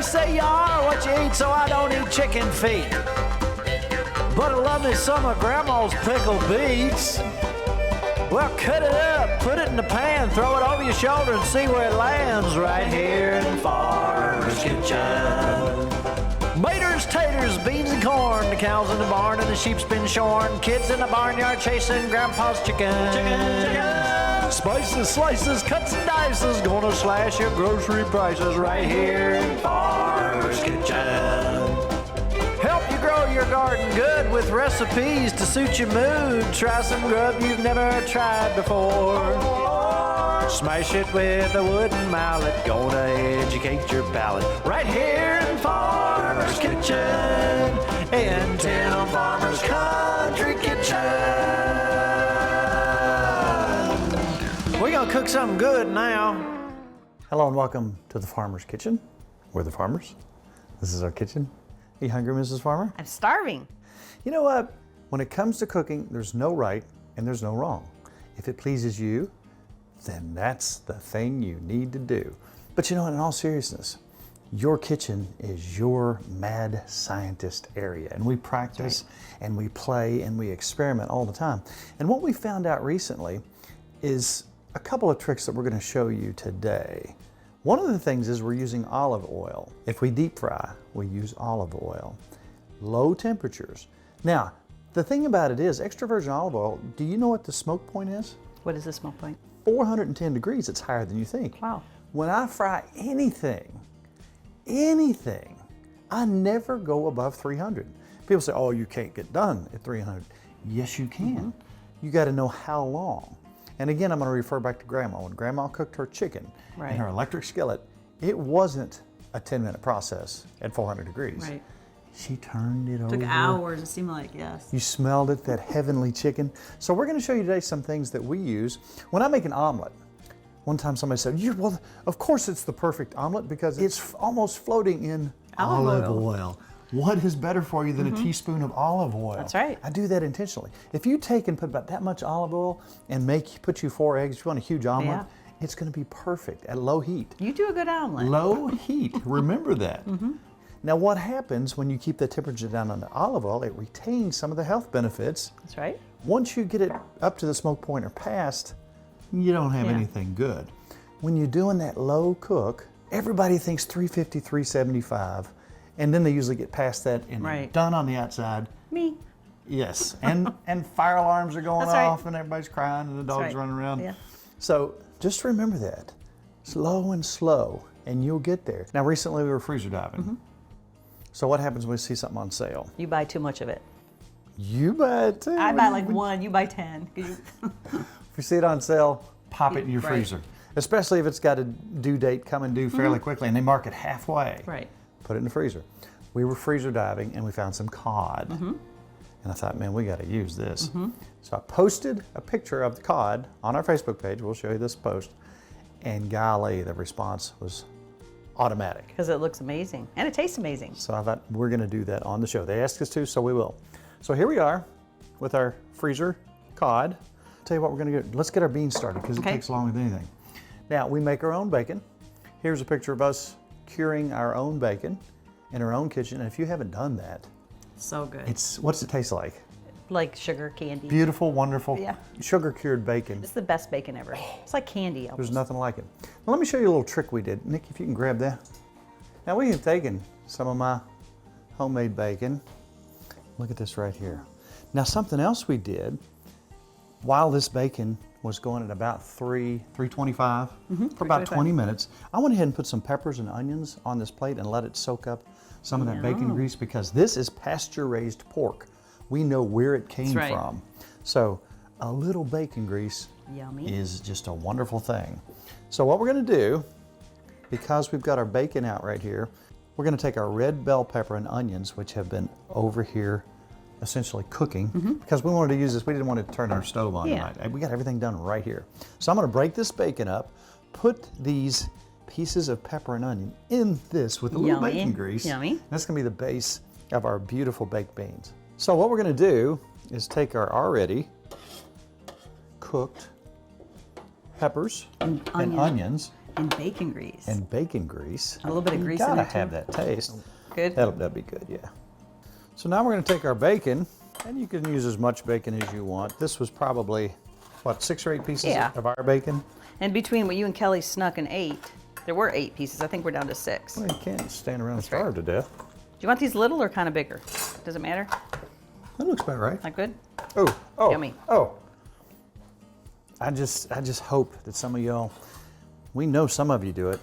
They say you are what you eat, so I don't eat chicken feet. But I love me some of Grandma's pickled beets. Well, cut it up, put it in the pan, throw it over your shoulder and see where it lands right here in Farmer's Kitchen. Maters, taters, beans and corn, the cows in the barn and the sheep's been shorn, kids in the barnyard chasing Grandpa's chicken. Spices, slices, cuts and dices, gonna slash your grocery prices right here in Farmer's Kitchen. Help you grow your garden good with recipes to suit your mood. Try some grub you've never tried before. Smash it with a wooden mallet, gonna educate your palate. Right here in Farmer's Kitchen, in Tim Farmer's Country Kitchen. We're gonna cook something good now. Hello and welcome to the Farmer's Kitchen. We're the farmers. This is our kitchen. Are you hungry, Mrs. Farmer? I'm starving. You know what? When it comes to cooking, there's no right and there's no wrong. If it pleases you, then that's the thing you need to do. But you know, in all seriousness, your kitchen is your mad scientist area. And we practice and we play and we experiment all the time. And what we found out recently is a couple of tricks that we're going to show you today. One of the things is we're using olive oil. If we deep fry, we use olive oil. Low temperatures. Now, the thing about it is, extra virgin olive oil, do you know what the smoke point is? What is the smoke point? 410 degrees, it's higher than you think. Wow. When I fry anything, I never go above 300. People say, oh, you can't get done at 300. Yes, you can. You got to know how long. And again, I'm going to refer back to Grandma. When Grandma cooked her chicken in her electric skillet, it wasn't a 10-minute process at 400 degrees. Right. She turned it over. Took hours, it seemed like, yes. You smelled it, that heavenly chicken. So we're going to show you today some things that we use. When I make an omelet, one time somebody said, well, of course it's the perfect omelet because it's almost floating in olive oil. What is better for you than a teaspoon of olive oil? That's right. I do that intentionally. If you take and put about that much olive oil and put you 4 eggs, if you want a huge omelet, it's going to be perfect at low heat. You do a good omelet. Low heat, remember that. Now what happens when you keep the temperature down on the olive oil, it retains some of the health benefits. That's right. Once you get it up to the smoke point or past, you don't have anything good. When you're doing that low cook, everybody thinks 350, 375, and then they usually get past that and they're done on the outside. Me. Yes, and fire alarms are going off and everybody's crying and the dog's running around. Yeah. So just remember that. Slow and slow, and you'll get there. Now recently we were freezer diving. So what happens when we see something on sale? You buy too much of it. You buy it too. I buy like one, you buy 10. If you see it on sale, pop it in your freezer. Especially if it's got a due date coming due fairly quickly and they mark it halfway. Right. Put it in the freezer. We were freezer diving and we found some cod. And I thought, man, we got to use this. So I posted a picture of the cod on our Facebook page. We'll show you this post. And golly, the response was automatic. Because it looks amazing and it tastes amazing. So I thought we're going to do that on the show. They asked us to, so we will. So here we are with our freezer cod. I'll tell you what we're going to do. Let's get our beans started because it takes longer than anything. Now, we make our own bacon. Here's a picture of us curing our own bacon in our own kitchen. And if you haven't done that, so good. What's it taste like? Like sugar candy. Beautiful, wonderful, sugar cured bacon. It's the best bacon ever. It's like candy almost. There's nothing like it. Now let me show you a little trick we did. Nick, if you can grab that. Now we have taken some of my homemade bacon. Look at this right here. Now something else we did, while this bacon was going at about 325 for about 20 minutes, I went ahead and put some peppers and onions on this plate and let it soak up some of that bacon grease because this is pasture raised pork. We know where it came from. So a little bacon grease is just a wonderful thing. So what we're going to do, because we've got our bacon out right here, we're going to take our red bell pepper and onions, which have been over here essentially cooking, because we wanted to use this. We didn't want to turn our stove on tonight. We got everything done right here. So I'm going to break this bacon up, put these pieces of pepper and onion in this with a little bacon grease. That's going to be the base of our beautiful baked beans. So what we're going to do is take our already cooked peppers and onions, And bacon grease. and bacon grease. A little bit of You grease in gotta there, too. have that taste. Good. That'll be good, yeah. So now we're gonna take our bacon, and you can use as much bacon as you want. This was probably, what, 6 or 8 pieces Yeah. of our bacon? And between what you and Kelly snuck and ate, there were 8 pieces. I think we're down to 6. Well, you can't stand around and right. starve to death. Do you want these little or kind of bigger? Does it matter? That looks about right. Not good? Oh, Yummy. oh. I just hope that some of y'all, we know some of you do it,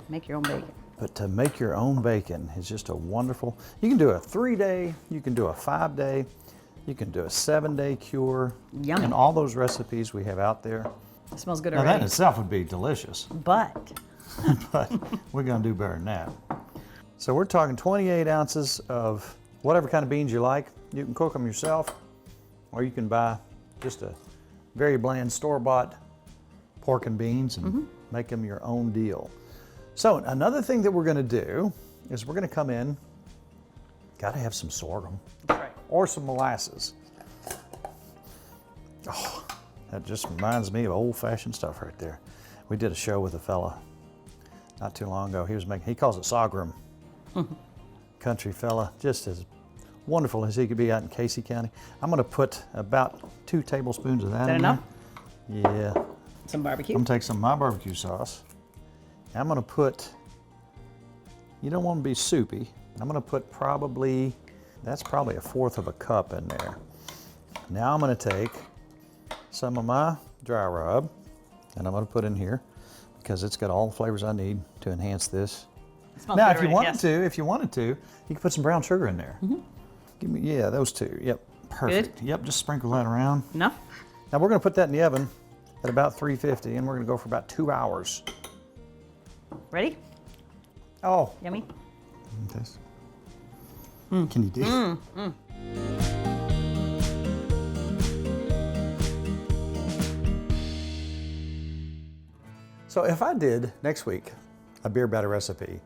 Make your own bacon. but to make your own bacon is just a wonderful, you can do a 3-day, you can do a 5-day, you can do a 7-day cure. Yummy. And all those recipes we have out there. It smells good Now that in already. itself would be delicious, But but we're gonna do better than that. So we're talking 28 ounces of whatever kind of beans you like. You can cook them yourself, or you can buy just a very bland store-bought pork and beans and make them your own deal. So another thing that we're gonna do is we're gonna come in, gotta have some sorghum that's right. or some molasses. Oh, that just reminds me of old-fashioned stuff right there. We did a show with a fella not too long ago. He calls it sorghum. Country fella, just as wonderful as he could be out in Casey County. I'm gonna put about 2 tablespoons of that in enough? there. Yeah. Some barbecue. I'm gonna take some of my barbecue sauce. I'm gonna put, you don't want to be soupy. I'm gonna put that's probably 1/4 of a cup in there. Now I'm gonna take some of my dry rub and I'm gonna put in here because it's got all the flavors I need to enhance this. It smells Now, good if you already, wanted to, you could put some brown sugar in there. Give me, yeah, those 2. Yep, perfect. Yep, just sprinkle that around. Enough? Now we're gonna put that in the oven at about 350 and we're gonna go for about 2 hours. Ready? Oh, Yummy? taste. Can you do? So if I did next week a beer batter recipe,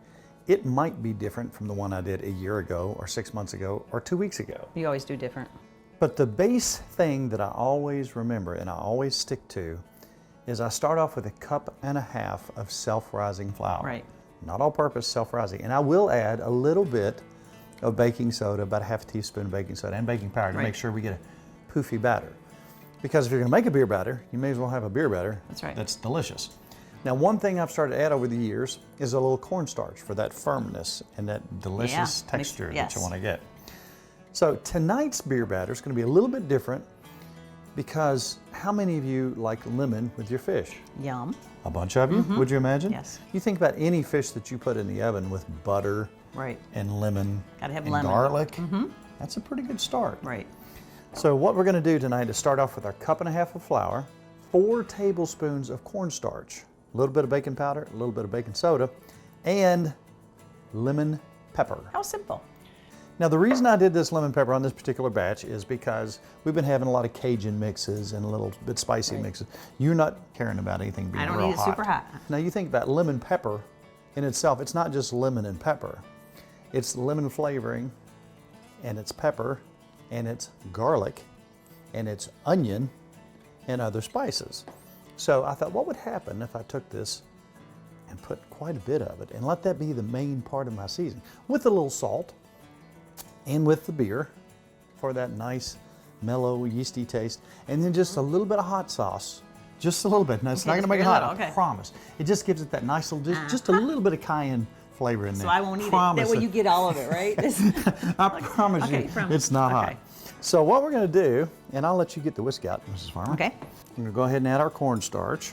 it might be different from the one I did a year ago or 6 months ago or 2 weeks ago. You always do different. But the base thing that I always remember and I always stick to is I start off with 1.5 cups of self-rising flour. Right. Not all-purpose, self-rising. And I will add a little bit of baking soda, about 1/2 teaspoon of baking soda and baking powder to Right. make sure we get a poofy batter. Because if you're gonna make a beer batter, you may as well have a beer batter That's right. that's delicious. Now, one thing I've started to add over the years is a little cornstarch for that firmness and that delicious Yeah, texture yes. that you wanna get. So tonight's beer batter is gonna be a little bit different because how many of you like lemon with your fish? Yum. A bunch of you, would you imagine? Yes. You think about any fish that you put in the oven with butter Right. and lemon Gotta have and lemon. garlic. That's a pretty good start. Right. So what we're gonna do tonight is start off with our 1.5 cups of flour, 4 tablespoons of cornstarch, a little bit of baking powder, a little bit of baking soda, and lemon pepper. How simple. Now the reason I did this lemon pepper on this particular batch is because we've been having a lot of Cajun mixes and a little bit spicy mixes. You're not caring about anything being I don't real need it super hot. Now you think about lemon pepper in itself, it's not just lemon and pepper. It's lemon flavoring, and it's pepper, and it's garlic, and it's onion, and other spices. So I thought, what would happen if I took this and put quite a bit of it and let that be the main part of my seasoning with a little salt and with the beer for that nice, mellow, yeasty taste, and then just a little bit of hot sauce. Just a little bit. Now, it's Okay, not going to just make it very hot, little, I okay. promise. It just gives it that nice little, just a little bit of cayenne flavor in there. So I won't eat it. Promise That way you get all of it, right? I promise okay, you, promise. it's not hot. Okay. So what we're going to do, and I'll let you get the whisk out, Mrs. Farmer. Okay. I'm going to go ahead and add our cornstarch.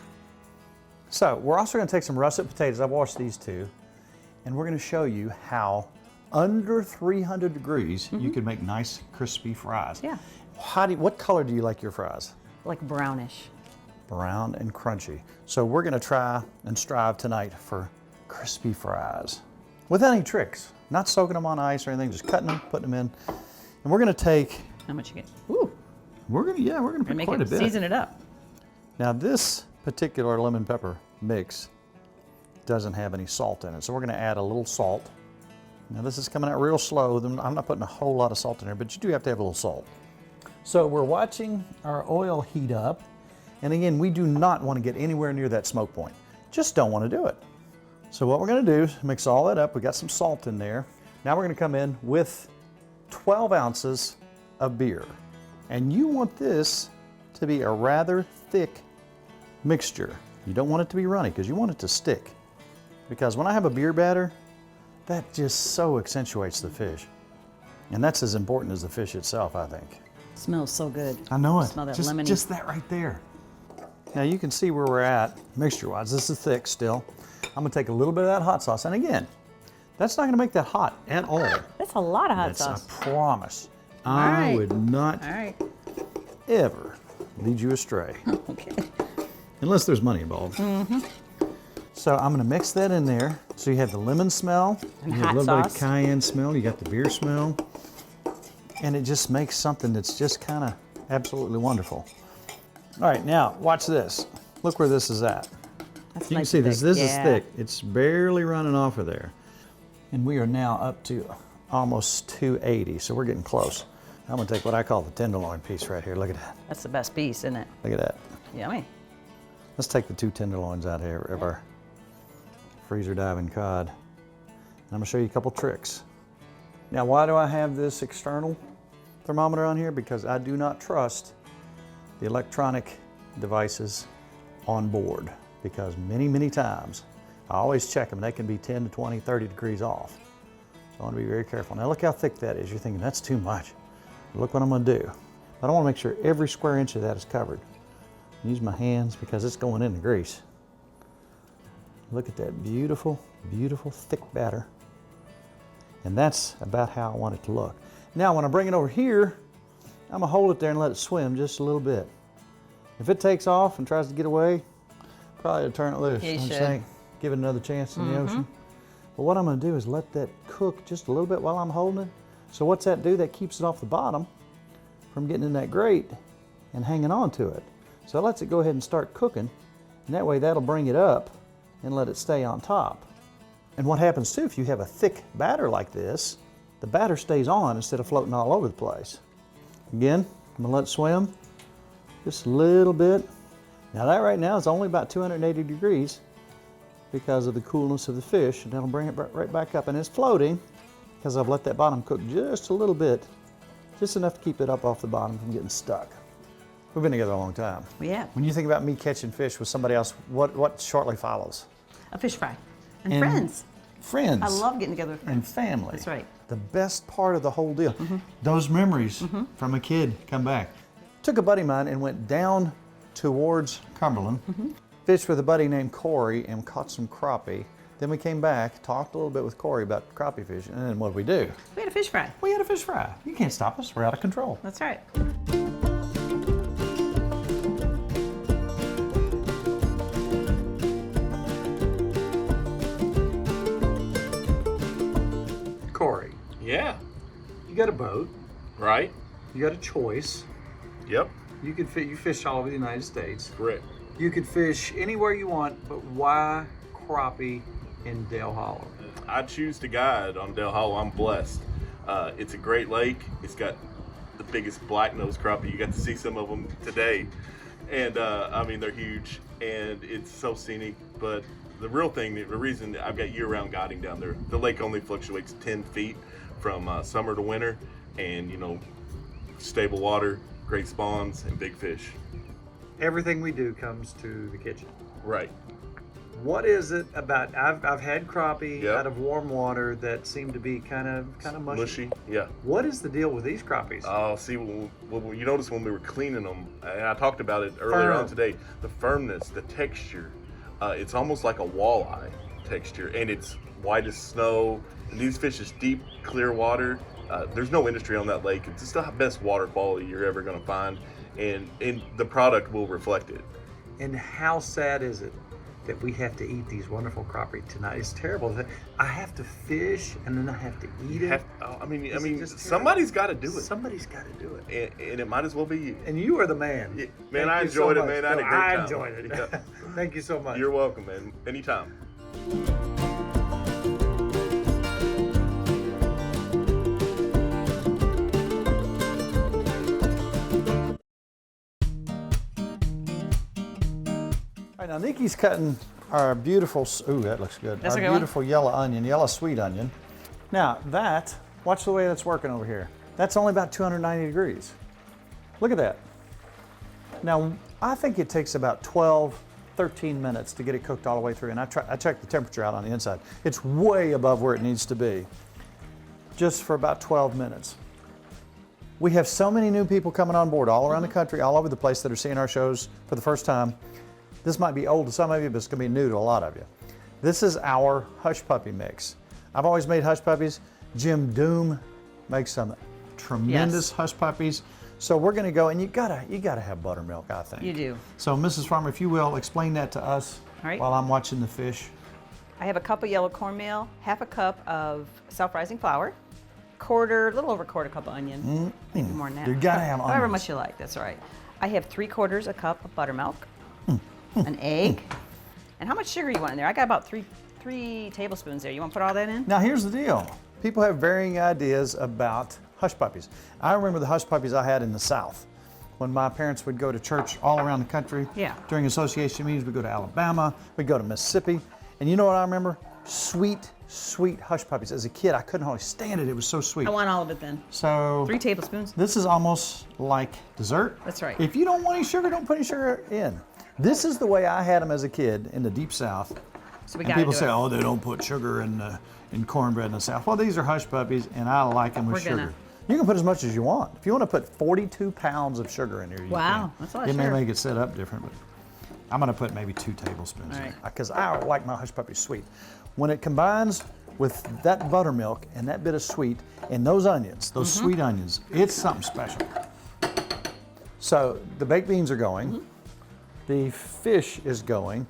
So we're also going to take some russet potatoes. I've washed these 2, and we're going to show you how under 300 degrees you can make nice crispy fries. Yeah. What color do you like your fries? Like brownish. Brown and crunchy. So we're going to try and strive tonight for crispy fries without any tricks. Not soaking them on ice or anything, just cutting them, putting them in. And we're going to take, How much you get? Ooh. we're going to put Make quite it, a bit. season it up. Now this particular lemon pepper mix doesn't have any salt in it, so we're going to add a little salt. Now this is coming out real slow. I'm not putting a whole lot of salt in there, but you do have to have a little salt. So we're watching our oil heat up, and again, we do not want to get anywhere near that smoke point. just don't want to do it. So what we're going to do is mix all that up. We got some salt in there. Now we're going to come in with 12 ounces of beer. And you want this to be a rather thick mixture. You don't want it to be runny because you want it to stick. Because when I have a beer batter, that just so accentuates the fish. And that's as important as the fish itself, I think. It smells so good. I know it. Smell that just, lemony. just that right there. Now you can see where we're at mixture-wise. This is thick still. I'm gonna take a little bit of that hot sauce. And again, that's not gonna make that hot at all. That's a lot of hot That's sauce. I promise. All I right. would not All right. ever lead you astray. Okay. Unless there's money involved. So I'm gonna mix that in there. So you have the lemon smell, And you have hot a little bit of sauce. cayenne smell, you got the beer smell, and it just makes something that's just kind of absolutely wonderful. All right, now watch this. Look where this is at. That's You can nice see and this. thick. This is Yeah. thick. It's barely running off of there. And we are now up to almost 280, so we're getting close. I'm gonna take what I call the tenderloin piece right here. Look at that. That's the best piece, isn't it? Look at that. Yummy. Let's take the 2 tenderloins out here of our freezer diving cod. And I'm gonna show you a couple tricks. Now, why do I have this external thermometer on here? Because I do not trust the electronic devices on board. Because many, many times, I always check them, they can be 10 to 20, 30 degrees off. So I wanna be very careful. Now look how thick that is. You're thinking, that's too much. Look what I'm gonna do. But I wanna make sure every square inch of that is covered. Use my hands because it's going in the grease. Look at that beautiful, beautiful thick batter. And that's about how I want it to look. Now when I bring it over here, I'm gonna hold it there and let it swim just a little bit. If it takes off and tries to get away, probably turn it loose. You I'm should. saying, give it another chance in the ocean. But what I'm gonna do is let that cook just a little bit while I'm holding it. So what's that do? That keeps it off the bottom from getting in that grate and hanging on to it. So it lets it go ahead and start cooking, and that way that'll bring it up and let it stay on top. And what happens too, if you have a thick batter like this, the batter stays on instead of floating all over the place. Again, I'm gonna let it swim just a little bit. Now that right now is only about 280 degrees because of the coolness of the fish, and that'll bring it right back up. And it's floating because I've let that bottom cook just a little bit, just enough to keep it up off the bottom from getting stuck. We've been together a long time. Yeah. When you think about me catching fish with somebody else, what shortly follows? A fish fry. And And friends. Friends. I love getting together with friends. And family. That's right. The best part of the whole deal. Those memories from a kid come back. Took a buddy of mine and went down towards Cumberland, fished with a buddy named Corey and caught some crappie. Then we came back, talked a little bit with Corey about crappie fishing, and then what did we do? We had a fish fry. We had a fish fry. You can't stop us. We're out of control. That's right. Corey, Yeah, you got a boat. right? You got a choice. Yep, You fish all over the United States. correct. You could fish anywhere you want, but why crappie in Dale Hollow? I choose to guide on Del Hollow. I'm blessed. It's a great lake. It's got the biggest black-nosed crappie. You got to see some of them today. And I mean, they're huge and it's so scenic. But the real thing, the reason I've got year-round guiding down there, the lake only fluctuates 10 feet from summer to winter. And, you know, stable water, great spawns, and big fish. Everything we do comes to the kitchen. Right. What is it about? I've had crappie Yep. out of warm water that seem to be kind of mushy. Mushy, yeah. What is the deal with these crappies? Oh, see, well, you notice when we were cleaning them, and I talked about it earlier on today, the firmness, the texture, it's almost like a walleye texture, and it's white as snow. And these fish is deep, clear water. There's no industry on that lake. It's just the best water quality you're ever going to find, and the product will reflect it. And how sad is it that we have to eat these wonderful crappie tonight? It's terrible. I have to fish and then I have to eat it. I mean, This is just somebody's got to do it, Somebody's got to do it. and it might as well be you. And you are the man. Yeah, Thank man, I you so enjoyed it, much. man. I had a No, great I time. enjoyed it. Yeah. Thank you so much. You're welcome, man. Anytime. All right, now Nikki's cutting our beautiful, ooh, that looks good. That's Our a good one. beautiful yellow onion, yellow sweet onion. Now that, watch the way that's working over here. That's only about 290 degrees. Look at that. Now, I think it takes about 12, 13 minutes to get it cooked all the way through. And I checked the temperature out on the inside. It's way above where it needs to be, just for about 12 minutes. We have so many new people coming on board all around the country, all over the place that are seeing our shows for the first time. This might be old to some of you, but it's gonna be new to a lot of you. This is our hush puppy mix. I've always made hush puppies. Jim Doom makes some tremendous hush puppies. So we're gonna go, and you gotta have buttermilk, I think. You do. So Mrs. Farmer, if you will, explain that to us All right. while I'm watching the fish. I have a cup of yellow cornmeal, half a cup of self-rising flour, a little over a quarter cup of onion, maybe more than that. You gotta have However onions. much you like, that's all right. I have 3/4 a cup of buttermilk, an egg, and how much sugar you want in there? I got about three tablespoons there. You want to put all that in? Now here's the deal. People have varying ideas about hush puppies. I remember the hush puppies I had in the South. When my parents would go to church all around the country, Yeah. during association meetings, we'd go to Alabama, we'd go to Mississippi, and you know what I remember? Sweet, sweet hush puppies. As a kid, I couldn't hardly stand it. It was so sweet. I want all of it then. So 3 tablespoons. this is almost like dessert. That's right. If you don't want any sugar, don't put any sugar in. This is the way I had them as a kid in the deep South. So we And got to people do say, it. oh, they don't put sugar in cornbread in the South. Well, these are hush puppies, and I like them with We're sugar. gonna- You can put as much as you want. If you want to put 42 pounds of sugar in here, you Wow, can. that's a lot of It may sugar. make it set up different, but I'm going to put maybe 2 tablespoons All in right. because I like my hush puppies sweet. When it combines with that buttermilk and that bit of sweet and those onions, those Mm-hmm. sweet onions, it's something special. So the baked beans are going. Mm-hmm. The fish is going.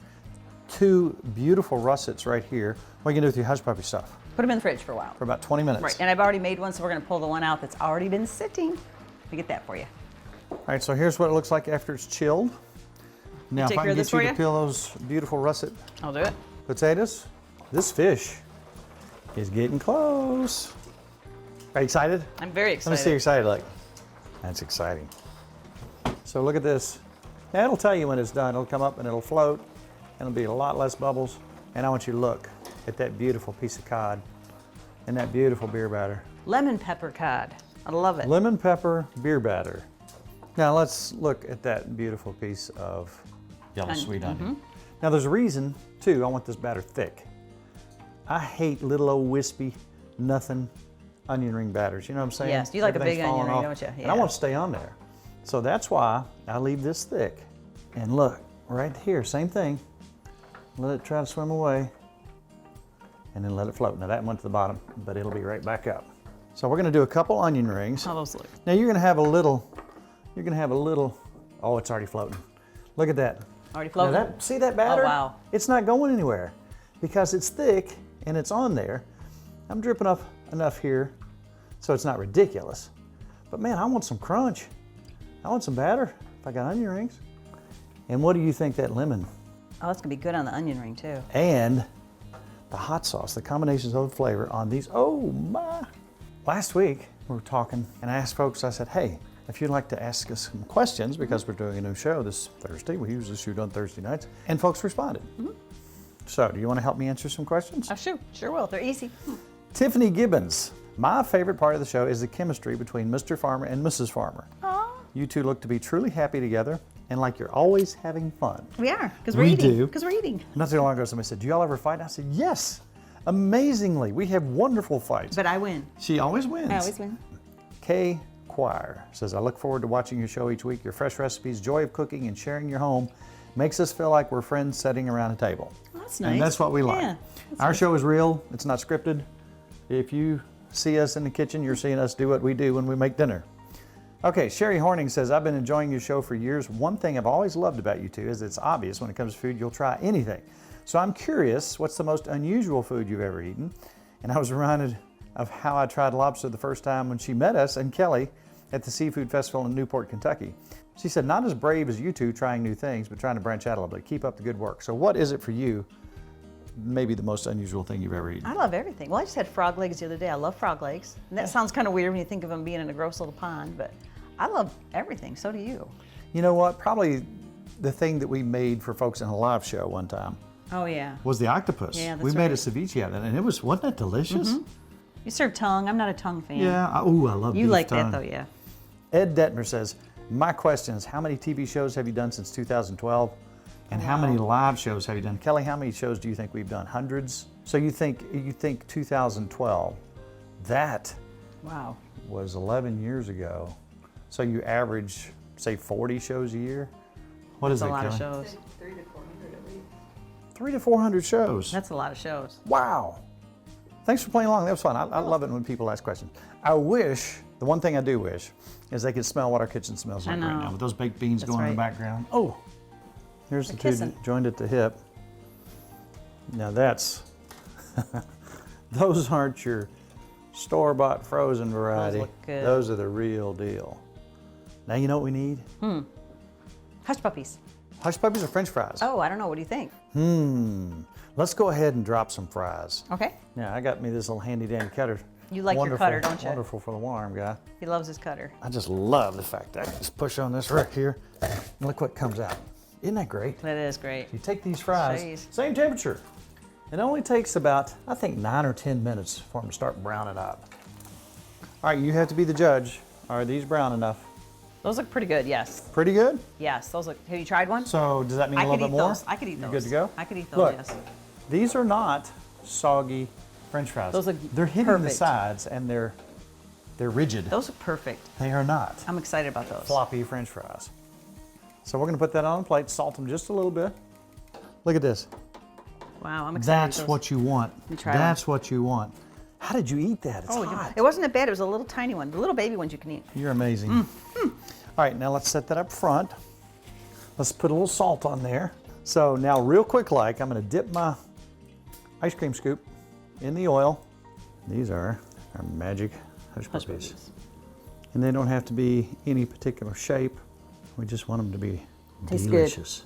2 beautiful russets right here. What are you going to do with your hush puppy stuff? Put them in the fridge for a while. For about 20 minutes. Right, and I've already made one, so we're going to pull the one out that's already been sitting. Let me get that for you. All right, so here's what it looks like after it's chilled. Now, Take if I care can of this get you for to you? peel those beautiful russet I'll do it. potatoes, this fish is getting close. Are you excited? I'm very Let me see you excited. excited. Like, that's exciting. So look at this. Now it'll tell you when it's done. It'll come up and it'll float, and it'll be a lot less bubbles. And I want you to look at that beautiful piece of cod and that beautiful beer batter. Lemon pepper cod. I love it. Lemon pepper beer batter. Now let's look at that beautiful piece of yellow Onion, sweet onion. Now there's a reason too, I want this batter thick. I hate little old wispy, nothing onion ring batters. You know what I'm saying? Yes, you like a big Everything's onion falling ring, off, don't you? And I Yeah. want to stay on there. So that's why I leave this thick. And look, right here, same thing. Let it try to swim away and then let it float. Now that went to the bottom, but it'll be right back up. So we're gonna do a couple onion rings. How those look? Now you're gonna have a little, oh, it's already floating. Look at that. Already Now floating? that, see that batter? Oh, wow. It's not going anywhere because it's thick and it's on there. I'm dripping up enough here so it's not ridiculous. But man, I want some crunch. I want some batter if I got onion rings. And what do you think that lemon Oh, that's going to be good on the onion ring, too. and the hot sauce, the combinations of the flavor on these, oh my. Last week we were talking and I asked folks, I said, hey, if you'd like to ask us some questions because we're doing a new show this Thursday, we usually shoot on Thursday nights, and folks responded. So do you want to help me answer some questions? Oh, sure will. They're easy. Tiffany Gibbons, my favorite part of the show is the chemistry between Mr. Farmer and Mrs. Farmer. Aw. You two look to be truly happy together and like you're always having fun. We are, because we're We eating. do. Because we're eating. Not too long ago, somebody said, do y'all ever fight? I said, yes. Amazingly, we have wonderful fights. But I win. She always wins. I always win. Kay Choir says, I look forward to watching your show each week. Your fresh recipes, joy of cooking, and sharing your home makes us feel like we're friends sitting around a table. Oh, that's nice. And that's what we like. Yeah, that's Our nice. show is real. It's not scripted. If you see us in the kitchen, you're seeing us do what we do when we make dinner. Okay, Sherry Horning says, I've been enjoying your show for years. One thing I've always loved about you two is it's obvious when it comes to food, you'll try anything. So I'm curious, what's the most unusual food you've ever eaten? And I was reminded of how I tried lobster the first time when she met us and Kelly at the Seafood Festival in Newport, Kentucky. She said, not as brave as you two trying new things, but trying to branch out a little bit. Keep up the good work. So what is it for you, maybe the most unusual thing you've ever eaten? I love everything. Well, I just had frog legs the other day. I love frog legs. And that sounds kind of weird when you think of them being in a gross little pond, but I love everything. So do you. You know what? Probably the thing that we made for folks in a live show one time Oh yeah. was the octopus. Yeah, that's we made a right. ceviche out of it, and wasn't that delicious? You serve tongue. I'm not a tongue fan. Yeah. I love You beef like tongue. that though, yeah. Ed Detmer says, my question is, how many TV shows have you done since 2012? And how many live shows have you done? Kelly, how many shows do you think we've done? Hundreds? So you think 2012, that Wow. was 11 years ago. So you average, say, 40 shows a year? What is That's a that, lot of Kelly? shows. 300 to 400 shows. That's a lot of shows. Wow. Thanks for playing along. That was fun. I love it when people ask questions. I wish, the one thing I do wish, is they could smell what our kitchen smells like right know. now with those baked beans That's going in the right. background. Oh, here's the They're two kissing. joined at the hip. Now that's, those aren't your store-bought frozen variety. look good. Those are the real deal. Now you know what we need? Hush puppies. Hush puppies or French fries? Oh, I don't know. What do you think? Let's go ahead and drop some fries. Okay. Yeah, I got me this little handy dandy cutter. You like your cutter, don't you? Wonderful for the warm guy. He loves his cutter. I just love the fact that I can just push on this right here and look what comes out. Right, isn't that great? That is great. You take these fries, Jeez. same temperature. It only takes about, I think, 9 or 10 minutes for them to start browning up. All right, you have to be the judge. Are these brown enough? Those look pretty good, yes. Pretty good? Yes, those look. Have you tried one? So does that mean I a could little eat bit more? those. I could eat You're those. good to go? I could eat those, Look, yes. these are not soggy French fries. Those look They're hitting the perfect. sides and they're rigid. Those look perfect. They are not I'm excited about those. floppy French fries. So we're gonna put that on a plate, salt them just a little bit. Look at this. Wow, I'm excited. That's with those. what you want. me try That's what you want. How did you eat that? It's Oh, hot. it wasn't that bad. It was a little tiny one. The little baby ones you can eat. You're amazing. All right, now let's set that up front. Let's put a little salt on there. So now real quick like, I'm gonna dip my ice cream scoop in the oil. These are our magic hush Hush puppies. puppies. And they don't have to be any particular shape. We just want them to be Tastes good. delicious.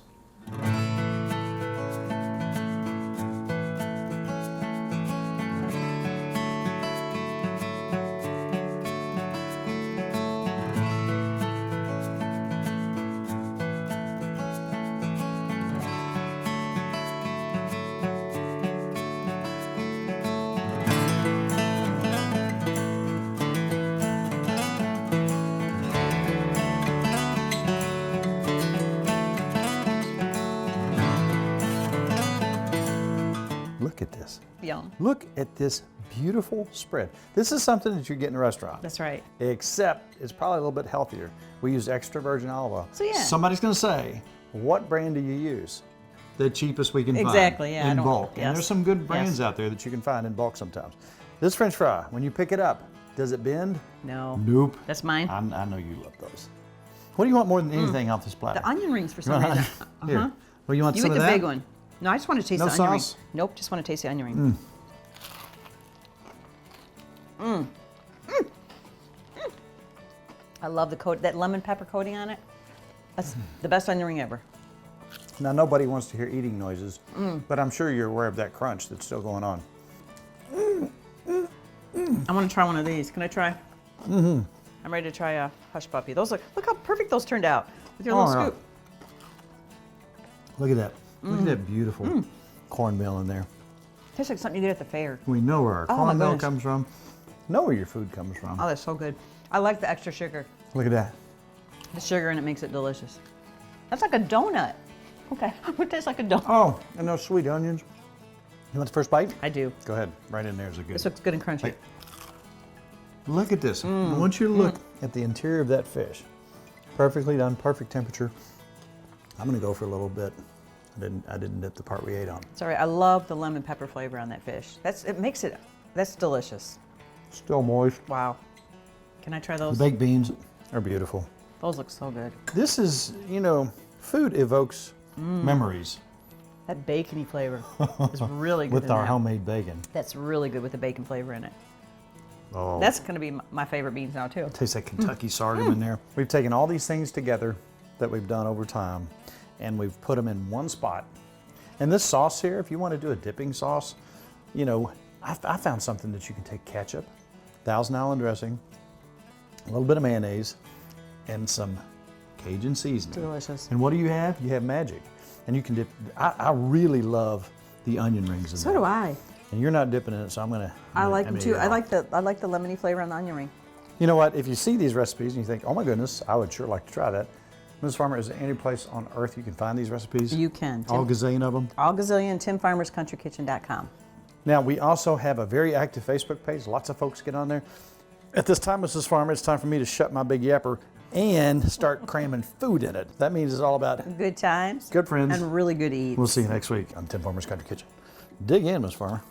Look at this. Yum. Look at this beautiful spread. This is something that you get in a restaurant. That's right. Except it's probably a little bit healthier. We use extra virgin olive oil. So, yeah. Somebody's gonna say, what brand do you use? The cheapest we can find. Exactly, yeah, I In don't- bulk. And yes. there's some good brands Yes. out there that you can find in bulk sometimes. This French fry, when you pick it up, does it bend? No. Nope. That's mine. I know you love those. What do you want more than anything off this platter? The onion rings for You some want- reason. Here. Well, you want You some eat of the that? big one. No, I just want to taste No the onion ring. sauce? Nope, just want to taste the onion ring. I love the coat, that lemon pepper coating on it. That's the best onion ring ever. Now, nobody wants to hear eating noises, Mm. but I'm sure you're aware of that crunch that's still going on. I want to try one of these. Can I try? Mm-hmm. I'm ready to try a hush puppy. Those look how perfect those turned out with your little Oh, yeah. scoop. Look at that. Look at Mm. that beautiful cornmeal in there. Tastes like something you did at the fair. We know where our Oh, my cornmeal goodness. comes from. Know where your food comes from. Oh, that's so good. I like the extra sugar. Look at that. The sugar in it makes it delicious. That's like a donut. Okay, it tastes like a donut. Oh, and those sweet onions. You want the first bite? I do. Go ahead. Right in there is a good. This looks good and crunchy. Hey. Look at this. Mm. I want you to look at the interior of that fish. Perfectly done, perfect temperature. I'm gonna go for a little bit. I didn't dip the part we ate on. Sorry, I love the lemon pepper flavor on that fish. That's delicious. Still moist. Wow. Can I try The those? baked beans are beautiful. Those look so good. This is, food evokes memories That bacony flavor is really good. with in our that. homemade bacon. That's really good with the bacon flavor in it. Oh, That's going to be my favorite beans now too. tastes like Kentucky sorghum in there. We've taken all these things together that we've done over time, and we've put them in one spot. And this sauce here, if you want to do a dipping sauce, I found something that you can take ketchup, Thousand Island dressing, a little bit of mayonnaise, and some Cajun seasoning. Delicious. And what do you have? You have magic. And you can dip, I really love the onion rings in So there. do I. And you're not dipping in it, so I'm gonna. I like them too. eat it I all. like the lemony flavor on the onion ring. You know what? If you see these recipes and you think, oh my goodness, I would sure like to try that. Ms. Farmer, is there any place on earth you can find these recipes? You can. All gazillion of them? All gazillion, TimFarmersCountryKitchen.com. Now, we also have a very active Facebook page. Lots of folks get on there. At this time, Mrs. Farmer, it's time for me to shut my big yapper and start cramming food in it. That means it's all about Good times. good friends. And really good eats. We'll see you next week on Tim Farmer's Country Kitchen. Dig in, Ms. Farmer.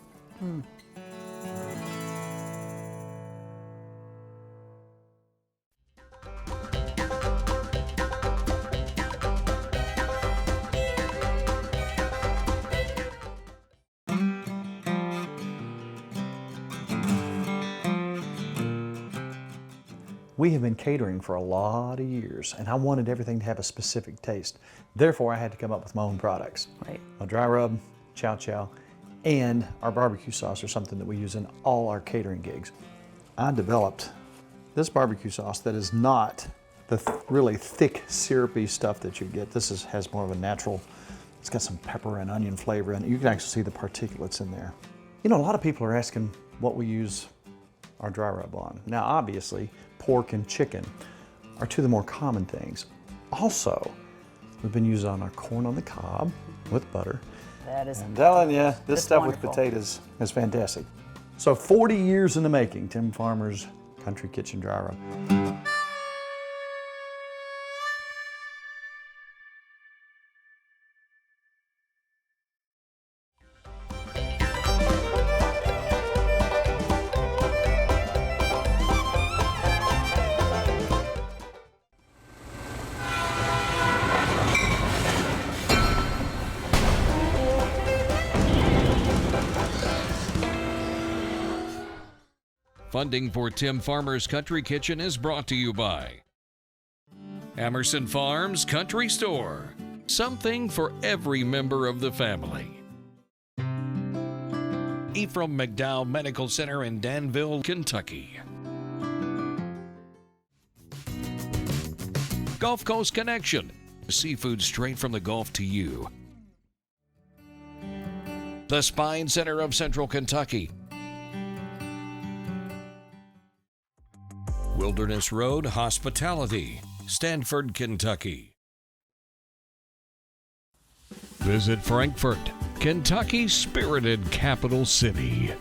We have been catering for a lot of years, and I wanted everything to have a specific taste. Therefore, I had to come up with my own products. Right. A dry rub, chow chow, and our barbecue sauce are something that we use in all our catering gigs. I developed this barbecue sauce that is not the really thick, syrupy stuff that you get. This has more of a natural, it's got some pepper and onion flavor in it. You can actually see the particulates in there. You know, a lot of people are asking what we use our dry rub on. Now, obviously, pork and chicken are two of the more common things. Also, we've been using on our corn on the cob with butter. That is. I'm telling you, this That's stuff wonderful. with potatoes is fantastic. So 40 years in the making, Tim Farmer's Country Kitchen Dry Rub. Funding for Tim Farmer's Country Kitchen is brought to you by Emerson Farms Country Store. Something for every member of the family. Ephraim McDowell Medical Center in Danville, Kentucky. Gulf Coast Connection. Seafood straight from the Gulf to you. The Spine Center of Central Kentucky. Wilderness Road Hospitality, Stanford, Kentucky. Visit Frankfort, Kentucky's spirited capital city.